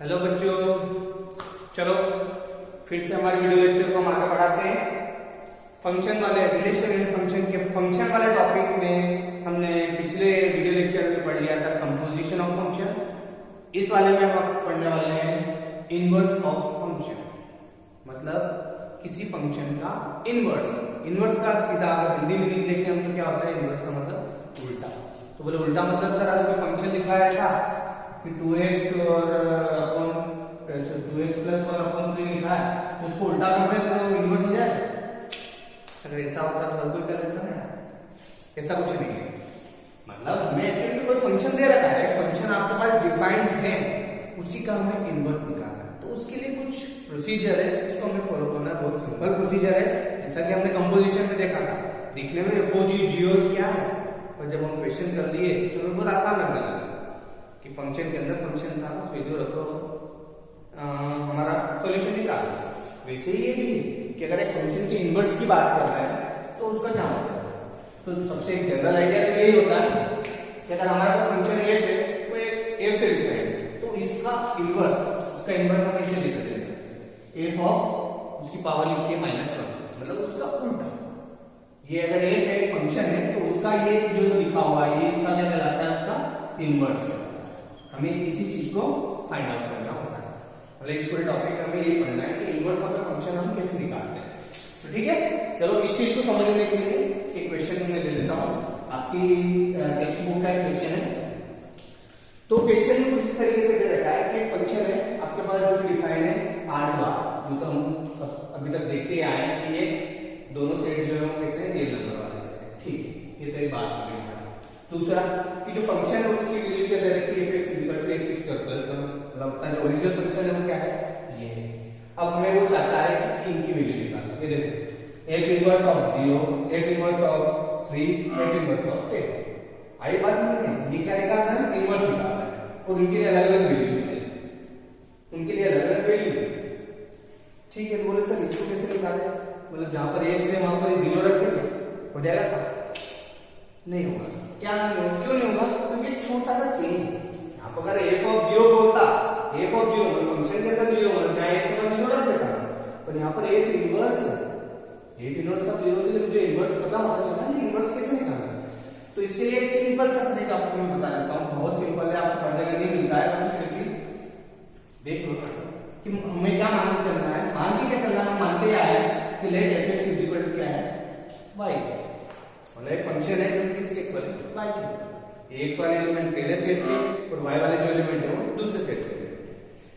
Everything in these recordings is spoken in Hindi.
हेलो बच्चों, चलो फिर से हमारे वीडियो लेक्चर को हम आगे बढ़ाते हैं। फंक्शन वाले रिलेशन फंक्शन के फंक्शन वाले टॉपिक में हमने पिछले वीडियो लेक्चर में पढ़ लिया था कंपोजिशन ऑफ फंक्शन। इस वाले में हम पढ़ने वाले हैं इनवर्स ऑफ फंक्शन, मतलब किसी फंक्शन का इनवर्स। इनवर्स का सीधा अगर हिंदी में लिख देखें हम तो क्या होता है, इनवर्स का मतलब उल्टा। तो बोले उल्टा मतलब सर अगर फंक्शन लिखा है था कि 2x और अपन 2x प्लस 1 अपन 3 लिखा है तो उसको उल्टा कर दे तो इनवर्स हो जाए। अगर ऐसा होता तो हर कोई कर लेता ना, ऐसा कुछ नहीं है। मतलब हमें एक्चुअली कोई फंक्शन दे रखा है, फंक्शन आपके पास डिफाइंड है, उसी का हमें इनवर्स निकालना है। तो उसके लिए कुछ प्रोसीजर है जिसको हमें फॉलो करना है। बहुत सिंपल प्रोसीजर है, जैसा कि हमने कंपोजिशन में देखा था। दिखने में एफओजी जीओ क्या है, और जब हम क्वेश्चन कर लिए तो हमें बहुत आसान लगने लगा कि फंक्शन के अंदर फंक्शन था, सीधे रखो हमारा सॉल्यूशन निकाल। वैसे ही ये भी कि अगर एक फंक्शन के इनवर्स की बात कर रहे हैं तो उसका क्या होता है। तो सबसे एक जनरल आइडिया तो यही होता है कि अगर हमारा कोई फंक्शन एफ है वो एफ से लिखा है तो इसका इनवर्स, उसका इनवर्स हम ऐसे लिख देते हैं एफ ऑफ उसकी पावर लिख के -1, मतलब उसका उल्टा। ये अगर एफ है फंक्शन है तो उसका ये जो लिखा हुआ है ये इसका क्या कहलाता है, उसका इनवर्स। हमें इसी चीज को फाइंड आउट करना होता है। मतलब इस पूरे टॉपिक में हमें यही पढ़ना है कि इनवर्स ऑफ द फंक्शन हम कैसे निकालते हैं। तो ठीक है, चलो इस चीज को समझने के लिए एक क्वेश्चन मैं ले लेता हूँ। आपकी टेक्स्ट बुक का एक क्वेश्चन है। तो क्वेश्चन में कुछ इस तरीके से दे रखा है कि एक फंक्शन है आपके पास जो डिफाइन है आर बार, जो तो हम अभी तक देखते आए हैं कि ये दोनों सेट जो है वो कैसे रियल नंबर वाले से है। ठीक है, ये तो एक बात हो गई। दूसरा कि जो फंक्शन है उसकी वैल्यू क्या दे रखी है, f(x = x²+) मतलब अपना जो ओरिजिनल फंक्शन है वो क्या है, ये है। अब हमें वो चाहता है कि इनकी वैल्यू निकालो। ये देखो f inverse of 0, f inverse of 3, f inverse of 10। आई बात नहीं, ये क्या निकालना है, इनवर्स निकालना है। और उनके लिए अलग अलग वैल्यू है, उनके लिए अलग अलग वैल्यू है। ठीक है, तो बोले सर इसको कैसे निकाले, मतलब जहां पर x है वहां पर 0 रख देंगे, हो जाएगा था? नहीं होगा। क्या नहीं होगा, क्यों नहीं होगा, क्योंकि छोटा सा चेंज है। यहाँ पर अगर f ऑफ 0 बोलता, f ऑफ 0 मतलब फंक्शन के अंदर 0 मतलब क्या x का 0 रख देता, पर यहाँ पर f इनवर्स है। f इनवर्स का 0 तो मुझे इनवर्स पता होना चाहिए, इनवर्स कैसे निकालना है। तो इसके लिए एक सिंपल सा तरीका आपको मैं बता देता हूँ, बहुत सिंपल है, आपको हर जगह नहीं मिलता है। फिर भी देख लो कि हमें क्या मान के चलना है। मान के क्या चलना है, मानते क्या है कि लेट f(x) = क्या है, y। मतलब एक फंक्शन है जो किसके इक्वल है, y के। x वाले एलिमेंट पहले सेट के और y वाले जो एलिमेंट है वो दूसरे सेट के।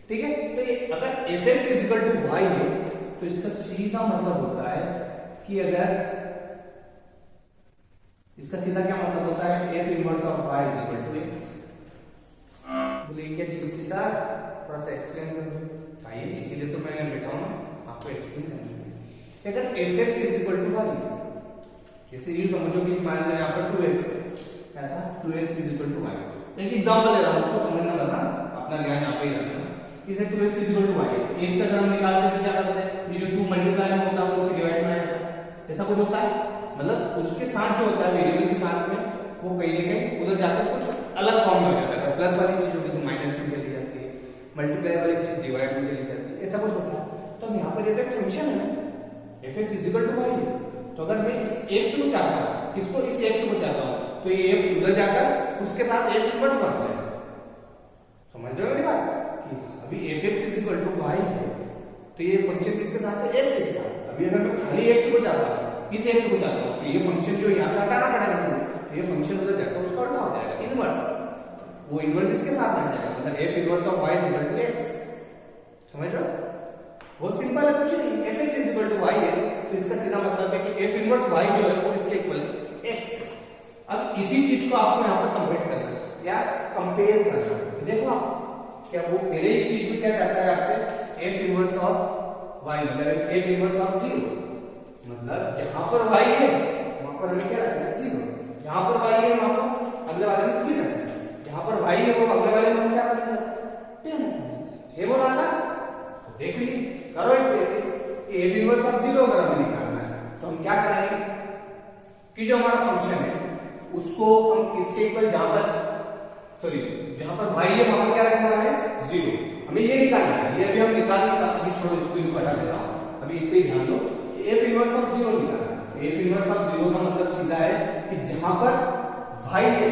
ठीक है, तो ये अगर f(x) = y है तो इसका सीधा मतलब होता है कि अगर इसका सीधा क्या मतलब होता है, f inverse of y = x। बोले क्या चीज थी सर, थोड़ा सा एक्सप्लेन कर दो। आइए, इसीलिए तो मैं बैठा हूं आपको एक्सप्लेन करने। अगर f(x) = y, जैसे ये समझो कि मान लो यहाँ पर 2x क्या था, 2x = y। एक एग्जांपल ले रहा हूँ, उसको समझना लगा, अपना ध्यान यहाँ पे ही रखना। इसे 2x = y, एक से अगर हम निकालते तो क्या करते हैं, ये जो 2 मल्टीप्लाई में होता है वो उसके डिवाइड में आएगा, ऐसा कुछ होता है। मतलब उसके साथ जो होता है वेरिएबल के साथ में वो कहीं ना कहीं उधर जाकर कुछ अलग फॉर्म में हो जाता है। प्लस वाली चीज होगी तो माइनस में चली जाती है, मल्टीप्लाई वाली चीज डिवाइड में चली जाती है, ऐसा कुछ होता है। तो यहाँ पर ये तो एक फंक्शन है f(x) = y। तो अगर मैं इस x को चाहता हूं, किसको, इस x को चाहता हूं, तो ये f उधर जाकर उसके साथ f इनवर्स बन जाएगा। समझ रहे हो मेरी बात, कि अभी f(x) = y है तो ये फंक्शन किसके साथ है, x के साथ। अभी अगर मैं खाली x को चाहता हूं, इस x को चाहता हूं, तो ये फंक्शन जो यहां से हटाना पड़ेगा मुझे, तो ये फंक्शन उधर जाकर उसका उल्टा हो जाएगा, इनवर्स। वो इनवर्स इसके साथ बन जाएगा, मतलब f inverse of y = x। समझ रहे हो, बहुत सिंपल है, कुछ नहीं। f(x) = y है तो इसका सीधा मतलब है कि f इनवर्स y जो है वो इसके इक्वल है x। अब इसी चीज को आपको यहाँ पर कंपेयर करना है या कंपेयर करना है। देखो आप क्या वो पहले ही चीज में क्या चाहता है आपसे, f इनवर्स ऑफ y मतलब f इनवर्स ऑफ 0, मतलब जहां पर y है वहां पर हमें क्या रखना है, 0। जहां पर y है वहां पर अगले वाले में 3 रखना है, जहां पर y है वो अगले वाले में क्या रखना है, 10। ये बोला था, देख लीजिए, करो एक कैसे कि f इनवर्स ऑफ 0 अगर हमें निकालना है तो हम क्या करेंगे कि जो हमारा फंक्शन है उसको हम इसके इक्वल जहां पर y है वहां पर क्या रखने वाला है, 0। हमें ये निकालना है, ये अभी हम निकाल नहीं पाते, अभी छोड़ो इसको भी बता देता हूँ, अभी इस पे ध्यान दो। एफ इनवर्स ऑफ 0 निकालना है। एफ इनवर्स ऑफ 0 का मतलब सीधा है कि जहां पर y है,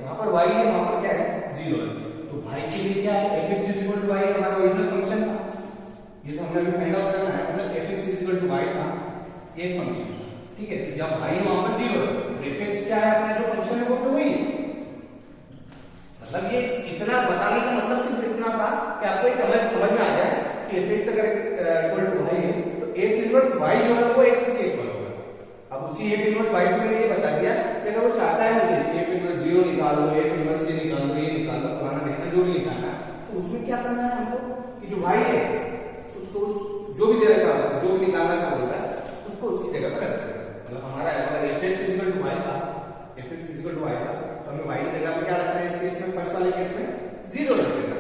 जहां पर y है वहां पर क्या है 0 है, तो y के लिए क्या है fx इक्वल टू y हमारा ओरिजिनल फंक्शन था, ये तो हमने अभी फाइंड आउट करना है, मतलब fx इक्वल टू y था ये फंक्शन, ठीक है। तो जब y वहां पर 0 है तो fx क्या है अपना जो फंक्शन है वो तो वही, मतलब ये इतना बताने का मतलब सिर्फ इतना था कि आपको एक समझ में आ जाए कि fx अगर इक्वल टू y है तो f इनवर्स y जो है वो x के इक्वल होगा। अब उसी f इनवर्स y से मैंने ये बता दिया कि अगर वो चाहता है मुझे f इनवर्स 0 निकाल दो, f इनवर्स ये निकाल दो, ये निकाल दो, फलाना देखना जो भी निकालना, तो उसमें क्या करना है हमको कि जो y है उसको जो भी दे रखा है, जो भी निकालना का बोल रहा है उसको उसकी जगह पर रख देना। मतलब हमारा अगर fx इक्वल टू y था, fx इक्वल टू y था, तो हमें y की जगह पे क्या रखना है, इस केस में फर्स्ट वाले केस में 0 रख देना,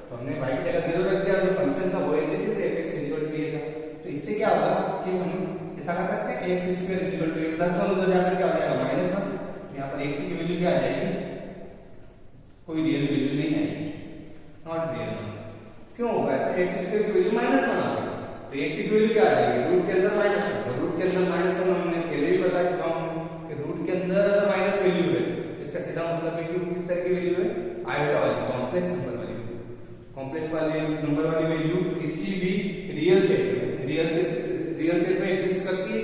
तो हमने y की जगह 0 रख दिया, जो फंक्शन था वो ऐसे ही fx इक्वल टू ये था। तो इससे क्या होगा कि हम ऐसा कर सकते हैं x square equal two plus 1 उधर जाकर क्या हो जाएगा माइनस 1, यहाँ पर x की वैल्यू क्या आ जाएगी, कोई रियल वैल्यू नहीं आएगी, नॉट रियल। क्यों होगा ऐसा, x स्क्वायर की वैल्यू माइनस 1 आ गई, तो x की वैल्यू क्या आ जाएगी रूट के अंदर माइनस 1, तो रूट के अंदर माइनस 1 हमने पहले भी बता चुका हूं कि रूट के अंदर अगर माइनस वैल्यू है इसका सीधा मतलब है कि वो किस तरह की वैल्यू है, आयोटा वाली कॉम्प्लेक्स नंबर वाली वैल्यू, कॉम्प्लेक्स वाली नंबर वाली वैल्यू किसी भी रियल सेट में एग्जिस्ट करती है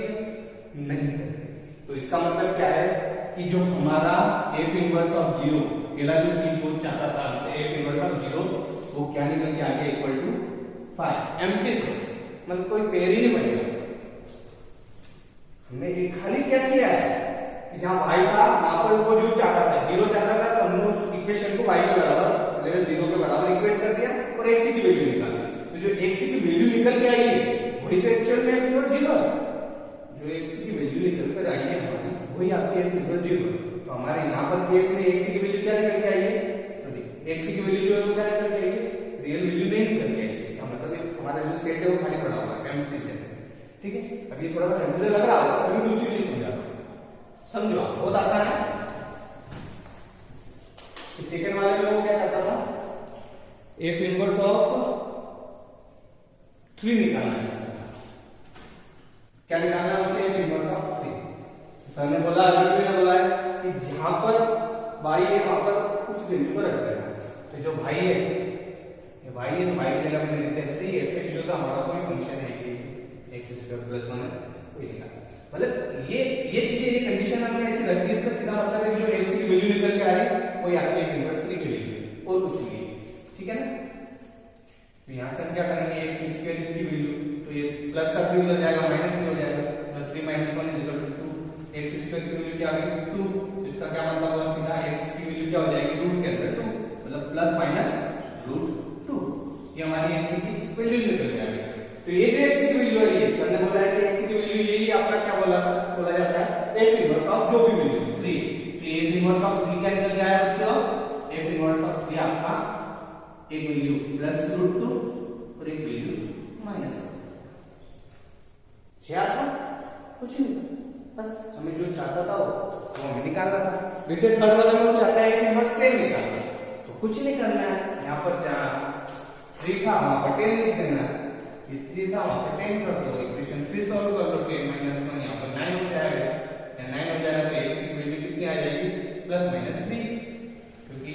नहीं करती। तो इसका मतलब क्या है कि जो हमारा f इनवर्स ऑफ 0 पहला जो चीज वो चाहता था f इनवर्स ऑफ 0 वो क्या निकल के आ गया इक्वल टू 5 एम्प्टी सेट, मतलब कोई पेयर ही नहीं बनेगा। हमने एक खाली क्या किया है कि जहां y था वहां पर वो जो चाहता था 0 चाहता था, तो हमने उस इक्वेशन को y के बराबर मतलब 0 के बराबर इक्वेट कर दिया और x की वैल्यू निकाल दी। तो जो x की वैल्यू निकल के आई है वही तो एक्चुअल में f इनवर्स 0 है, जो x की वैल्यू निकल कर आई है हमारी वही आपकी f इनवर्स 0। तो हमारे यहाँ पर केस में x की वैल्यू क्या निकल के आई है, सॉरी x की वैल्यू जो है वो क्या निकल के आई है, रियल वैल्यू नहीं निकल के आई है। इसका मतलब हमारा जो सेट है वो खाली पड़ा हुआ है, एम्प्टी सेट, ठीक है। अब ये थोड़ा सा कंफ्यूजन लग रहा होगा, अभी दूसरी चीज समझा समझो, बहुत आसान है। सेकंड वाले में वो क्या चाहता था, f इनवर्स ऑफ 3 निकालना चाहता था, क्या निकालना है उसे, f इनवर्स ऑफ 3। सर ने बोला, अभी ने बोला है कि जहां पर y है वहां पर उस वैल्यू को रख देना, तो जो y है ये y है तो y की जगह पे लिखते हैं 3 fx जो था हमारा कोई फंक्शन है कि x स्क्वायर प्लस 1 कोई निकाल, मतलब ये चीजें ये कंडीशन हमने ऐसी रख दी, इसका सीधा मतलब है कि जो x की वैल्यू निकल के आ रही है वो आपकी f इनवर्स 3 की वैल्यू है और कुछ नहीं, ठीक है ना। तो यहां से हम क्या करेंगे, x स्क्वायर की वैल्यू, तो ये प्लस का 3 उधर जाएगा माइनस 3 हो जाएगा, मतलब 3 - 1 = 2, x स्क्वायर की वैल्यू क्या आ गई 2, इसका क्या मतलब हुआ, सीधा x की वैल्यू क्या हो जाएगी रूट के अंदर 2, मतलब प्लस माइनस रूट 2, ये हमारी x की वैल्यू निकल के आ गई। तो ये जो x की वैल्यू है, ये सर ने बोला है कि x की वैल्यू यही आपका क्या बोला जाता है f इनवर्स ऑफ जो भी वैल्यू 3, तो f इनवर्स ऑफ 3 क्या निकल के आया बच्चों, f इनवर्स ऑफ 3 आपका एक वैल्यू प्लस रूट 2 और एक वैल्यू माइनस 2। है आसान, कुछ नहीं, बस हमें जो चाहता था वो हमें निकालना था। वैसे थर्ड वाला में वो चाहता है कि इनवर्स 10 निकालना, तो कुछ नहीं करना है, यहाँ पर जहां 3 था वहां पर 10 लिख देना, ये 3 था वहां पर 10 कर दो, इक्वेशन 3 सॉल्व कर दो, -1 यहाँ पर 9 हो जाएगा, या 9 हो जाएगा तो x की वैल्यू कितनी आ जाएगी +-3, क्योंकि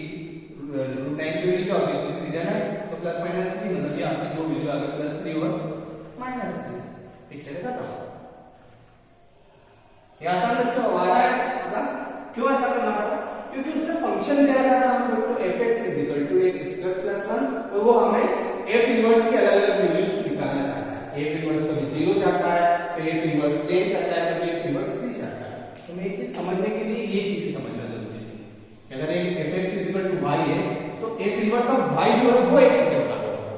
रूट 9 की वैल्यू क्या होगी 3 जाना है, तो +-3 मतलब ये आपकी दो वैल्यू आ गई +3 और -3, पिक्चर है खत्म। ये आसान बच्चों आ रहा है, आसान क्यों ऐसा करना पड़ा, क्योंकि उसने फंक्शन दे रखा था हमें बच्चों fx = x² + 1, तो वो हमें f इनवर्स की अलग-अलग वैल्यूज निकालना चाहता है, f इनवर्स कभी 0 चाहता है, तो f इनवर्स 10 चाहता है, कभी f इनवर्स 3 चाहता है। तो मैं ये चीज समझने के लिए ये चीज समझना जरूरी है। अगर एक fx = y है तो f इनवर्स ऑफ y जो है वो x के बराबर होगा,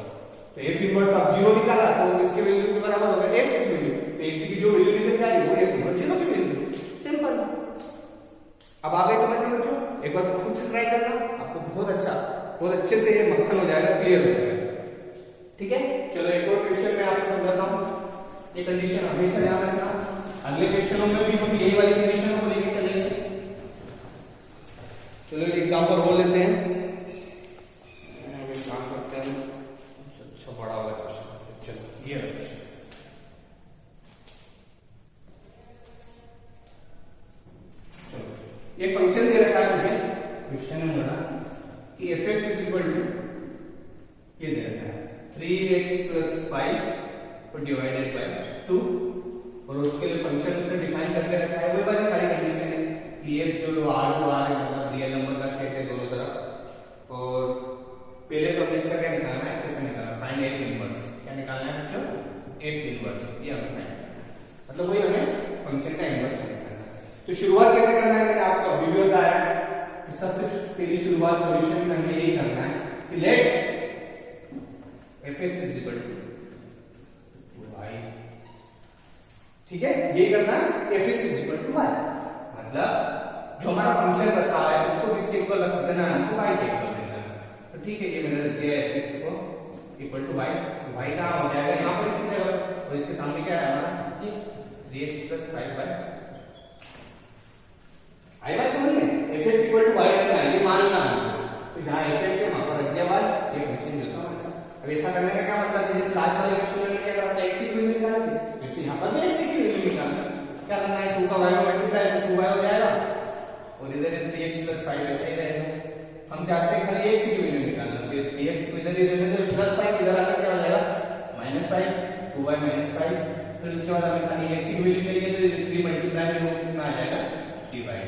तो f इनवर्स ऑफ 0 निकाला तो इसके वैल्यू के बराबर होगा x की वैल्यू, तो x की जो वैल्यू निकल जाएगी वो f इनवर्स 0 की वैल्यू, सिंपल। अब आप ये समझ में बच्चों, एक बार खुद से ट्राई करना, आपको बहुत अच्छे से ये मक्खन हो जाएगा, क्लियर हो जाएगा, ठीक है। चलो एक और क्वेश्चन में आपको समझाता हूं, ये कंडीशन हमेशा ध्यान रखना, अगले क्वेश्चनों में भी हम यही वाली कंडीशन को लेके चलेंगे। चलो एक एग्जांपल और लेते हैं, काम करते हैं, 3x प्लस 5 और डिवाइडेड बाय 2, और उसके लिए फंक्शन उसने डिफाइन करके रखा है वही वाली सारी कंडीशन है कि f जो r को r है मतलब रियल नंबर का सेट है दोनों तरफ। और पहले तो इसका क्या निकालना है, कैसे निकालना है, फाइंड f इनवर्स। क्या निकालना है बच्चों, f इनवर्स, ये हमें मतलब वही हमें फंक्शन का इनवर्स निकालना है। तो शुरुआत कैसे करना है मैंने आपको अभी भी बताया है। सबसे पहली शुरुआत सॉल्यूशन में हमें यही करना है कि let fx is equal to y, ठीक है, ये करना है fx is equal to y, मतलब जो हमारा फंक्शन रखा है उसको किसके इक्वल रख देना है, हमको y के इक्वल देना है। तो ठीक है, ये मैंने रख दिया fx को इक्वल टू y, y कहां हो जाएगा यहां पर इसी जगह, और इसके सामने क्या है हमारा ये 3x प्लस 5y, आई बात समझ में, fx इक्वल टू y रखना है, ये मानना है। तो जहां fx है वहां पर रख दिया y, ये फंक्शन जो था हमारे साथ। अब ऐसा करने का क्या मतलब है, जैसे लास्ट वाले क्वेश्चन में क्या करा था, x की वैल्यू निकाली थी, वैसे यहां पर भी x की वैल्यू निकालना है। क्या करना है, 2 का y में मल्टीप्लाई तो 2y हो जाएगा, और इधर 3x प्लस 5 ऐसा ही रहेगा। हम चाहते हैं खाली x की वैल्यू निकालना, तो 3x को इधर ही रहने दो, प्लस 5 इधर आकर क्या हो जाएगा -5, 2y -5, फिर उसके बाद हमें खाली x की वैल्यू चाहिए तो 3 मल्टीप्लाई में उसमें आ जाएगा 3y,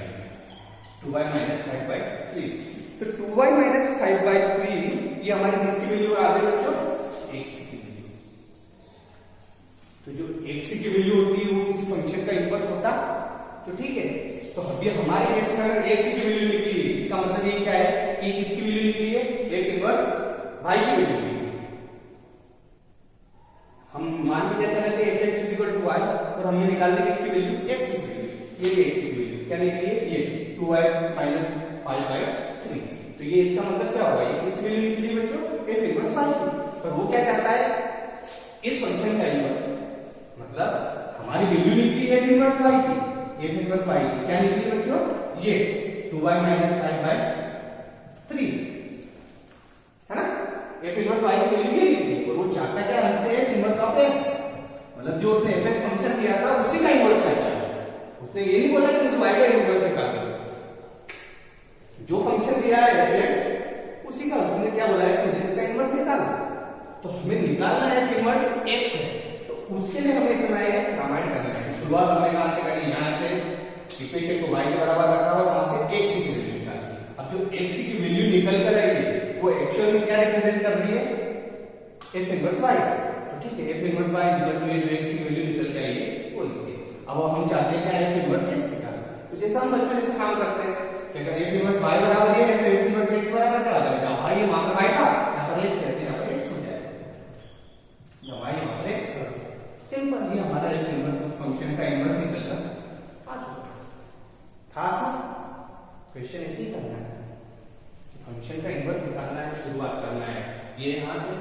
2y -5/3। तो 2y -5/3 ये हमारी किसकी वैल्यू आ गई बच्चों, x की वैल्यू। तो जो x की वैल्यू होती है वो किसी फंक्शन का इनवर्स होता, तो ठीक है। तो अभी हमारे केस में अगर x की वैल्यू निकली है, इसका मतलब ये क्या है कि किसकी वैल्यू निकली है, f इनवर्स y की वैल्यू निकली है। हम मान के क्या चले थे fx इक्वल टू y, और हमने निकाल दी किसकी वैल्यू, x की वैल्यू, ये x की वैल्यू क्या निकली है, ये 2y -5/3। तो ये इसका मतलब क्या होगा, ये किसकी वैल्यू निकली बच्चों, f इनवर्स y की। पर वो क्या चाहता है, इस फंक्शन का इनवर्स, मतलब हमारी वैल्यू निकली f इनवर्स y की, f इनवर्स y की क्या निकली बच्चों, ये 2y -5/3 है ना, f इनवर्स y की वैल्यू ये निकली। और वो चाहता क्या हमसे, f इनवर्स ऑफ x, मतलब जो उसने fx फंक्शन दिया था उसी का इनवर्स चाहता है। उसने ये नहीं बोला कि मुझे y का इनवर्स निकाल दो, जो फंक्शन दिया है fx उसी का उसने क्या बोला है कि मुझे इसका इनवर्स निकालना। तो हमें निकालना है f इनवर्स x है, तो उसके लिए हमें इतना है कंबाइन करना है। शुरुआत हमने कहां से करनी, यहां से इक्वेशन को y के बराबर रखा और वहां से x की वैल्यू निकाली। अब जो x की वैल्यू निकल कर आएगी वो एक्चुअल में क्या रिप्रेजेंट कर रही है, f इनवर्स y। तो ठीक है, f inverse y equal to ये जो x की वैल्यू निकल के आई है वो लिखिए। अब हम चाहते हैं क्या, f इनवर्स x निकालना। तो जैसा हम बच्चों जैसे काम करते हैं, अगर f इनवर्स y बराबर ये है तो f इनवर्स x बराबर क्या आ जाएगा, y ये वहां पर आएगा, यहां पर x है, यहां पर x हो जाएगा, जब y यहां पर x कर सिंपल, ये हमारा f इनवर्स फंक्शन का इनवर्स निकलता आ चुका था। आसान क्वेश्चन ऐसे ही करना है, फंक्शन का इनवर्स निकालना है, शुरुआत करना है ये यहां से,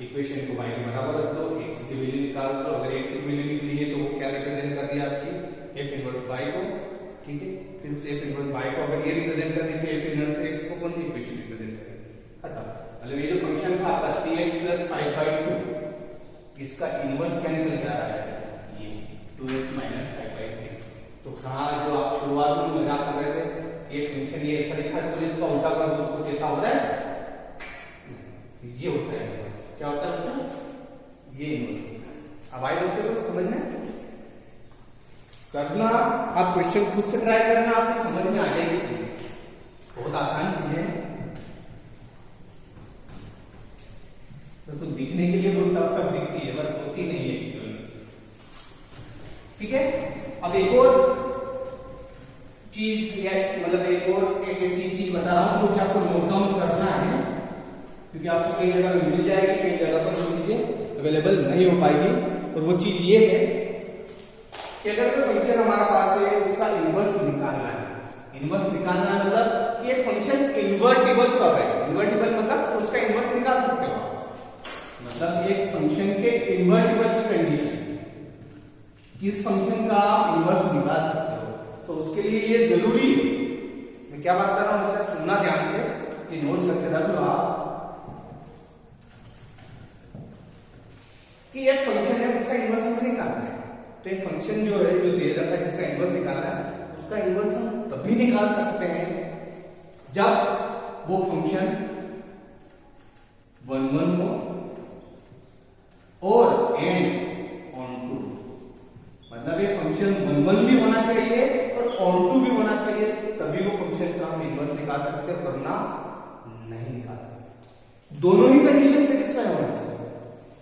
इक्वेशन को y के बराबर रख दो, x की वैल्यू निकाल दो, अगर x की वैल्यू निकली है तो वो क्या रिप्रेजेंट कर दिया आपकी f इनवर्स y को, ठीक है। फिर उस f इनवर्स y को अगर ये रिप्रेजेंट कर दी तो f इनवर्स x को कौन सी इक्वेशन रिप्रेजेंट करेगी, खत्म। मतलब ये जो फंक्शन था आपका 3x प्लस 5/2, इसका इनवर्स क्या निकल के आ रहा है, ये 2x माइनस 5/3। तो कहां जो आप शुरुआत में मजाक कर रहे थे, ये फंक्शन ये ऐसा लिखा है तो इसका उल्टा कर दो, कुछ ऐसा हो रहा है, ये होता है इनवर्स। क्या होता है बच्चों, ये इनवर्स होता है। अब आए बच्चों को समझ में करना, आप क्वेश्चन खुद से ट्राई करना, आपको समझ में आ जाएगी चीज, बहुत आसान चीज है। तो दिखने के लिए बहुत टफ दिखती है, बस होती नहीं है एक्चुअली, ठीक है। अब एक और चीज, मतलब एक और एक ऐसी चीज बता रहा हूं जो कि आपको नोट डाउन करना है, क्योंकि आपको कई जगह मिल जाएगी, कई जगह पर वो चीजें अवेलेबल नहीं हो पाएगी। और वो चीज ये है कि अगर कोई फंक्शन हमारा पास है उसका इनवर्स निकालना है। इनवर्स निकालना मतलब कि एक फंक्शन इन्वर्टिबल कब है, इन्वर्टिबल मतलब उसका इनवर्स निकाल सकते हो, मतलब एक फंक्शन के इन्वर्टिबल की कंडीशन, किस फंक्शन का इनवर्स निकाल सकते हो, तो उसके लिए ये जरूरी है। मैं क्या बात कर रहा हूं, बच्चा सुनना ध्यान से, ये नोट करके रख लो आप, कि एक फंक्शन है उसका इनवर्स हमें निकालना है। तो एक फंक्शन जो है, जो दे रखा है जिसका इनवर्स निकालना है, उसका इनवर्स हम तभी निकाल सकते हैं जब वो फंक्शन 1 1 हो एंड ऑन टू, मतलब ये फंक्शन वन भी होना चाहिए और ऑन टू भी होना चाहिए, तभी वो फंक्शन का हम इन्वर्स निकाल सकते हैं, वरना नहीं निकाल सकते। दोनों ही कंडीशन सेटिस्फाई होना चाहिए।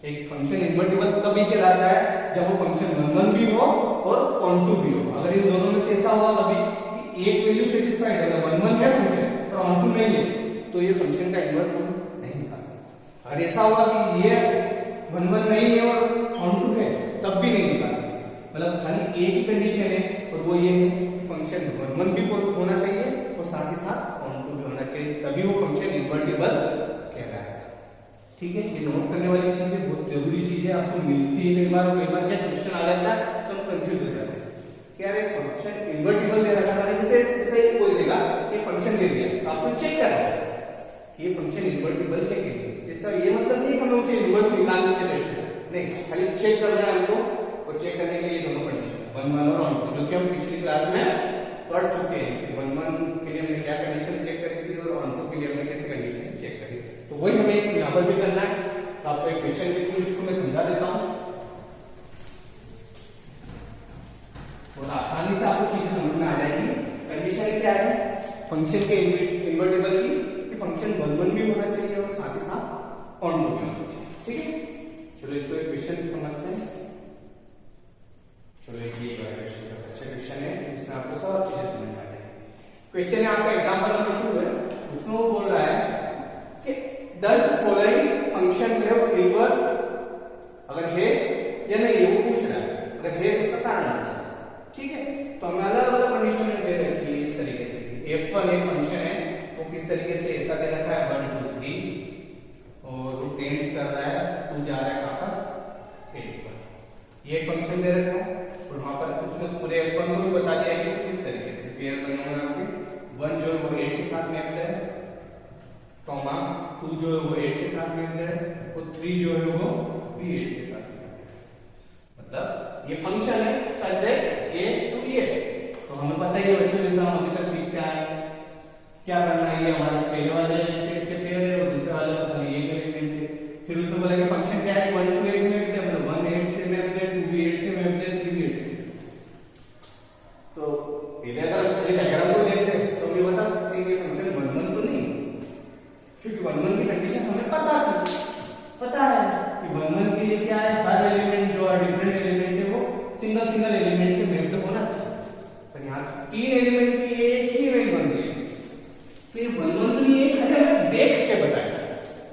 एक फंक्शन इन्वर्टिबल तभी कहलाता है जब वो फंक्शन वन भी हो और ऑन टू भी हो। अगर इन दोनों में से ऐसा हुआ कभी कि एक वैल्यू सेटिस्फाइड है, वन है फंक्शन और ऑन टू नहीं है, तो ये फंक्शन का इन्वर्स हम नहीं निकाल सकते। अगर ऐसा हुआ कि ये वन नहीं है और ऑन टू है, तब भी नहीं निकाल सकते। मतलब खाली एक ही कंडीशन है और वो ये है कि फंक्शन वन भी होना चाहिए और साथ ही साथ ऑन टू भी होना चाहिए, तभी वो फंक्शन इन्वर्टिबल कहलाएगा। ठीक है, ये नोट करने वाली चीज है, बहुत जरूरी चीज है, आपको मिलती है कई बार क्या क्वेश्चन आ जाता है तो हम कंफ्यूज हो जाते हैं कि यार एक फंक्शन इन्वर्टिबल दे रखा है, जैसे ही बोल देगा ये फंक्शन दे दिया तो आपको चेक करना है ये फंक्शन इन्वर्टिबल है कि नहीं। जिसका ये मतलब नहीं कि हम उसे इन्वर्स निकाल के बैठे नहीं, खाली चेक करना है हमको, और चेक करने के लिए दोनों कंडीशन वन और ऑन टू, जो कि हम पिछली क्लास में पढ़ चुके हैं कि वन के लिए हमने क्या कंडीशन चेक करी थी और ऑन टू के लिए हमने कैसे कंडीशन चेक करी। तो वही हमें यहाँ पर भी करना है। तो आपको एक क्वेश्चन के थ्रू इसको मैं समझा देता हूँ और आसानी से आपको चीजें समझ में आ जाएगी। कंडीशन क्या है फंक्शन के इन्वर्टिबल की, कि फंक्शन वन भी होना चाहिए और साथ ही साथ ऑन टू भी होना चाहिए। ठीक है, चलो इसको एक क्वेश्चन समझते हैं। चलो एक अच्छा क्वेश्चन है, इसमें आपको सब चीजें समझ में आ जाएगी। क्वेश्चन है आपका एग्जाम्पल नंबर 2 है, उसमें वो बोल रहा है कि the following function have inverse, अगर है या नहीं है वो पूछ रहा है, अगर है तो उसका कारण होता है। ठीक है, तो हमें अलग अलग कंडीशन में दे रखी है इस तरीके से। f1 एक फंक्शन है, वो किस तरीके से ऐसा दे रखा है 1 2 3 और वो टेंस कर रहा है, तू जा रहा है कहां पर 8 पर, ये एक फंक्शन दे रखा है और वहां पर उसने पूरे f1 को भी बता दिया कि किस तरीके से पेयर बने हुए हैं। 1 जो है वो 8 के साथ मैप्ड है, कॉमा 2 जो है वो 8 के साथ मैप्ड है और 3 जो है वो भी 8 के साथ मैप्ड है। मतलब ये फंक्शन है such that a to a। तो हमें पता ही है बच्चों, जैसा हम अभी तक सीखते आए क्या करना है, ये हमारे पहले वाले सेट के पेयर है और दूसरे वाले का खाली एक एलिमेंट है। फिर उसमें बोला कि फंक्शन क्या है 1 टू 8 मैप्ड है, मतलब 1 8 से मैप्ड है, 2 भी 8 से मैप्ड है, 3 भी 8 से। तो पहले अगर खाली डायग्राम को देखते हैं तो हमें बता सकते हैं कि फंक्शन 1 तो नहीं, क्योंकि 1 की कंडीशन हमें पता है कि 1 के लिए क्या है, हर एलिमेंट जो है डिफरेंट एलिमेंट है वो सिंगल एलिमेंट से मैप्ड होना चाहिए। पर यहाँ 3 एलिमेंट की एक ही इमेज बन गई, फिर 1 तो नहीं है, अच्छा हमें देख के बताया।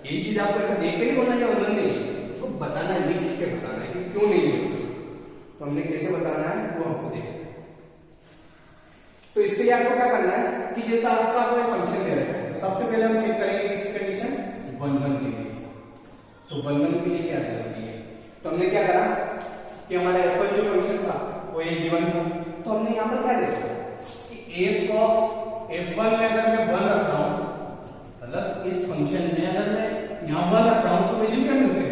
यही चीज आपको ऐसा देख के नहीं बोलना है 1 नहीं है, उसको बताना है, लिख के बताना है कि क्यों नहीं है। तो हमने कैसे बताना है वो हमको देखना है। तो इसके लिए आपको क्या करना है कि जैसा आपका कोई फंक्शन दे रखा है, तो सबसे पहले हम चेक करेंगे किस कंडीशन 1 के लिए। तो 1 के लिए क्या जरूरी है, तो हमने क्या करा कि हमारा f1 जो फंक्शन था वो एक गिवन था, तो हमने यहाँ पर क्या देखा कि f ऑफ f1 में अगर मैं 1 रख रहा हूं, मतलब इस फंक्शन में अगर मैं यहाँ 1 रख रहा हूं तो वैल्यू क्या मिल गई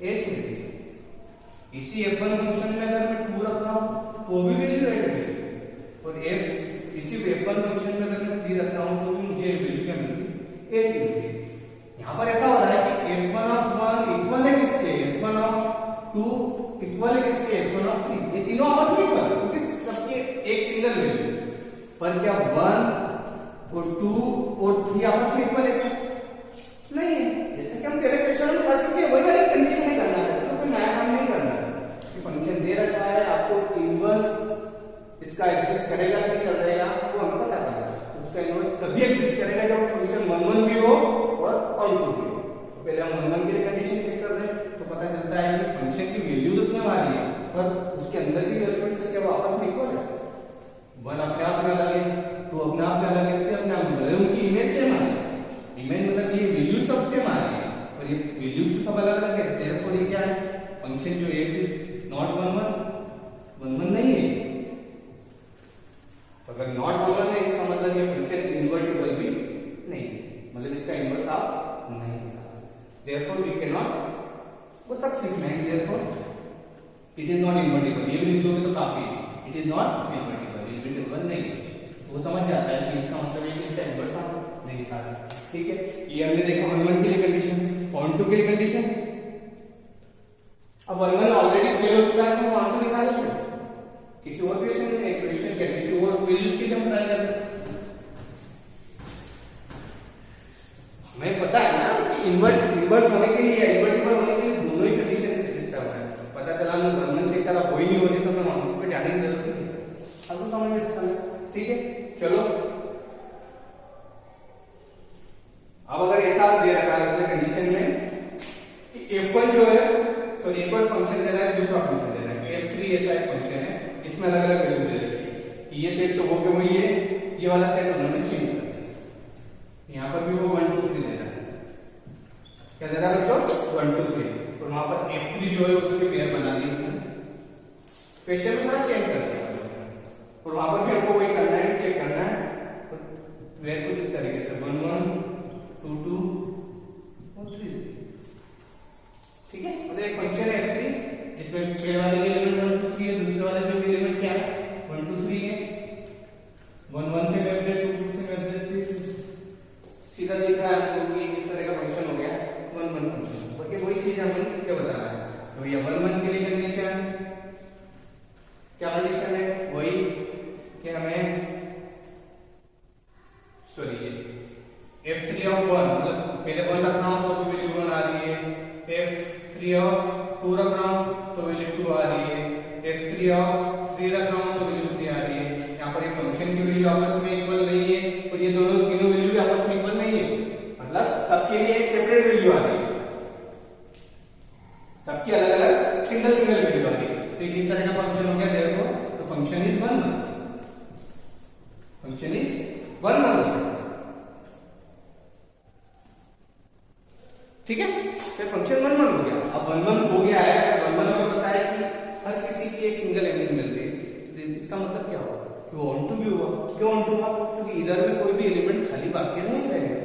8 मिल गई। इसी f1 फंक्शन में अगर मैं 2 रख रहा हूं तो भी वैल्यू 8 मिल गई, और इसी f1 फंक्शन में अगर मैं 3 रख रहा हूं तो भी मुझे वैल्यू क्या मिल गई 8 मिल गई। यहाँ पर ऐसा हो रहा है कि f1 ऑफ 1 इक्वल है किसके, f1 ऑफ 2 इक्वल है किसके, f1 ऑफ 3, ये तीनों आपस में इक्वल है क्योंकि सबके एक सिंगल वैल्यू। पर क्या 1 और 2 और 3 आपस में इक्वल है क्या? नहीं है। जैसे कि हम पहले क्वेश्चन में पढ़ चुके हैं, वही वाली कंडीशन है करना है, जो कोई नया काम नहीं करना है। कि फंक्शन दे रखा है, आपको इनवर्स इसका एग्जिस्ट करेगा कि नहीं करेगा वो हमें पता करना है। तो उसका इनवर्स तभी एग्जिस्ट करेगा जब फंक्शन 1 भी हो और ऑन टू भी हो। तो पहले हम 1 के लिए कंडीशन चेक कर रहे हैं, तो पता चलता है कि फंक्शन की वैल्यू तो उसमें आ रही है पर उसके अंदर की एलिमेंट से क्या वो आपस में इक्वल है। 1 अपने आप में अलग है, 2 अपने आप में अलग है, 3 अपने आप में अलग है, उनकी इमेज सेम आ रही है। इमेज मतलब ये वैल्यू सब सेम आ रही है और ये वैल्यूज तो सब अलग अलग है। देयरफॉर ये क्या है, फंक्शन जो f इज नॉट 1 नहीं है। अगर नॉट 1 है इसका मतलब ये फंक्शन इन्वर्टिबल भी नहीं है, मतलब इसका इन्वर्स आप नहीं निकाल सकते। देयरफॉर वी कैन नॉट, वो सब लिखना है। Therefore it is not invertible, ये भी लिख दोगे तो काफी है। इट इज नॉट इन्वर्टिबल नहीं है, तो वो समझ जाता है कि इसका मतलब है कि इसका इन्वर्स आप नहीं निकाल सकते। ठीक है, ये हमने देखा 1 के लिए कंडीशन, 2 के लिए कंडीशन। वैल्यूज के लिए हम ट्राई करते हैं। हमें पता है ना कि इन्वर्स होने के लिए, इन्वर्टिबल होने के लिए दोनों ही कंडीशन सेटिस्फाई होना है। पता चला मैं वर्णन चेक करा वही नहीं हो रही तो मैं वहां पे जाने की जरूरत नहीं है, अब तो समझ में इसका। ठीक है, चलो अब अगर ऐसा दे रखा है कंडीशन में कि F1 जो है, सॉरी एक और फंक्शन दे रहा है, दूसरा फंक्शन दे रहा है, F3 ऐसा एक फंक्शन है, इसमें अलग अलग वैल्यू दे रखी है। ये सेट तो हो गया वही है, ये वाला सेट उन्होंने चेंज कर दिया, यहाँ पर भी वो 1 2 3 दे रहा है। क्या दे रहा है बच्चों? 1 2 3, और वहां पर F3 जो है उसके पेयर बना दिए, क्वेश्चन में थोड़ा चेंज कर दिया, और वहां पर भी हमको वही करना है, चेक करना है। वेर कुछ इस तरीके से 1 1 2 2 और 3। ठीक है, मतलब एक फंक्शन है F3 जिसमें पहले वाले के एलिमेंट 1 2 3 है, दूसरे वाले के एलिमेंट क्या है 1 2 3 है। 1 1 से मैप 2 2 से मैप 3, सीधा दिख रहा है हमको कि इस तरह का फंक्शन हो गया 1 1 फंक्शन। ओके, वही चीज हमें क्या बता रहा है, तो ये 1 1 के लिए कंडीशन क्या कंडीशन है, वही कि हमें सॉरी F3 of 1 मतलब पहले 1 रखना हो तो वैल्यू 1 आ रही है, F3 of 2 रखना हो तो वैल्यू 2 आ रही है, F3 of 3 रखना हो तो वैल्यू 3 आ रही है। यहाँ पर ये फंक्शन की वैल्यू आपस में इक्वल नहीं है, और ये दोनों तीनों वैल्यू आपस में इक्वल नहीं है, मतलब सबके लिए एक सेपरेट वैल्यू आ रही है, सबकी अलग अलग सिंगल सिंगल वैल्यू आ रही है। तो इस तरह का फंक्शन हो गया, देखो तो फंक्शन इज 1 1, फंक्शन इज 1 1। ठीक है, फिर फंक्शन 1 1 हो गया। अब 1 1 हो गया है, 1 1 में पता है कि हर किसी की एक सिंगल एलिमेंट मिल रही है, तो इसका मतलब क्या हुआ कि वो ऑन टू भी हुआ। क्यों ऑन टू हुआ? क्योंकि इधर में कोई भी एलिमेंट खाली बाकी नहीं रहेगा।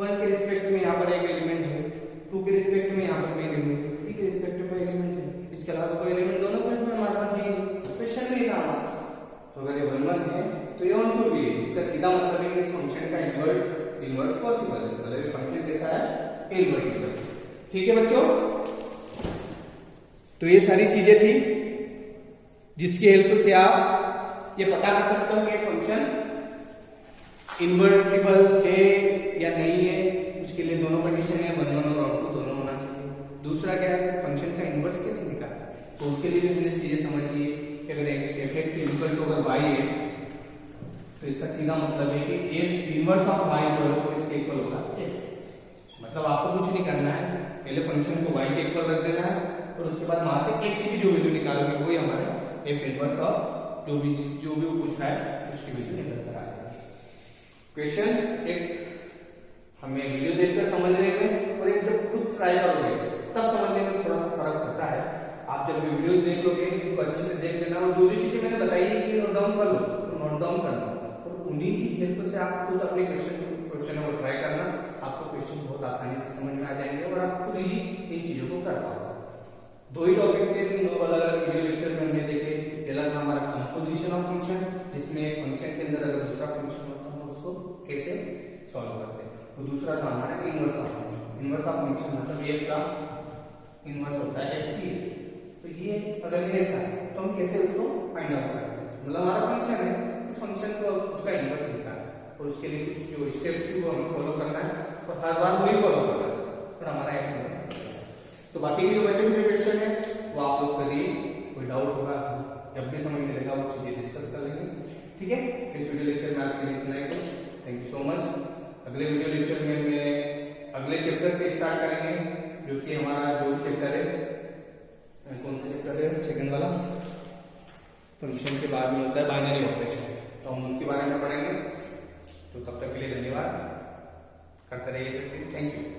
1 के रिस्पेक्ट में यहाँ पर एक एलिमेंट है, 2 के रिस्पेक्ट में यहाँ पर भी एलिमेंट है, 3 के रिस्पेक्ट में एलिमेंट है, इसके अलावा कोई एलिमेंट दोनों साइड में हमारे पास नहीं है, क्वेश्चन नहीं था हमारा। तो अगर ये 1 1 है तो ये ऑन टू भी है, इसका सीधा मतलब है कि इस फंक्शन का इन्वर्स पॉसिबल है, मतलब ये फंक्शन कैसा है, इन्वर्टिबल। ठीक है बच्चों, तो ये सारी चीजें थी जिसकी हेल्प से आप ये पता कर सकते हो कि एक फंक्शन इन्वर्टिबल है या नहीं है। उसके लिए दोनों कंडीशन है, 1 1 और ऑन टू दोनों होना चाहिए। दूसरा क्या है, फंक्शन का इन्वर्स कैसे निकालना है, तो उसके लिए भी हमने चीजें समझ ली कि अगर f(x) इक्वल टू अगर y है तो इसका सीधा मतलब है कि f इनवर्स ऑफ y जो है इसके इक्वल होगा x। मतलब आपको कुछ नहीं करना है, पहले फंक्शन को y के इक्वल रख देना है, और उसके बाद वहां से x की जो वैल्यू निकालोगे वही हमारा f इनवर्स ऑफ जो भी वो पूछ रहा है उसकी वैल्यू निकल कर आ जाएगी। क्वेश्चन एक हमें वीडियो देखकर समझने में और एक जब खुद ट्राई करोगे तब समझने में थोड़ा सा फर्क होता है। आप जब वीडियोस देख लोगे तो अच्छे से देख लेना, और जो चीजें मैंने बताई है कि नोट डाउन कर लो तो नोट डाउन करना, और उन्हीं की हेल्प से आप खुद अपने क्वेश्चन को ट्राई करना, आपको क्वेश्चन बहुत आसानी से समझ में आ जाएंगे और आप खुद ही इन चीजों को कर पाओगे। 2 ही टॉपिक थे, 2 अलग अलग वीडियो लेक्चर में हमने देखे। पहला था हमारा कंपोजिशन ऑफ फंक्शन, जिसमें एक फंक्शन के अंदर अगर दूसरा फंक्शन होता है उसको कैसे सॉल्व करते हैं, और दूसरा था हमारा inverse of function. Inverse of function मतलब f का इनवर्स होता है f3, तो ये अगर ये ऐसा है तो हम कैसे उसको फाइंड आउट करते हैं, मतलब हमारा फंक्शन है, उस फंक्शन को उसका इनवर्स निकालना है, और उसके लिए कुछ जो स्टेप्स थी वो हमें फॉलो करना है, और हर बार वही फॉलो करना है, और हमारा एक। तो बाकी के जो बचे हुए क्वेश्चन है वो आप लोग करिए, कोई डाउट होगा जब भी समय मिलेगा वो चीजें डिस्कस कर लेंगे। ठीक है, इस वीडियो लेक्चर में आज के लिए इतना ही कुछ। Thank you so much. अगले वीडियो लेक्चर में मैं अगले चैप्टर से स्टार्ट करेंगे, जो कि हमारा जो भी चैप्टर है, कौन सा चैप्टर है, सेकंड वाला, फंक्शन के बाद में होता है बाइनरी ऑपरेशन, तो हम उसके बारे में पढ़ेंगे। तो तब तक के लिए धन्यवाद, करते रहिए। Thank you.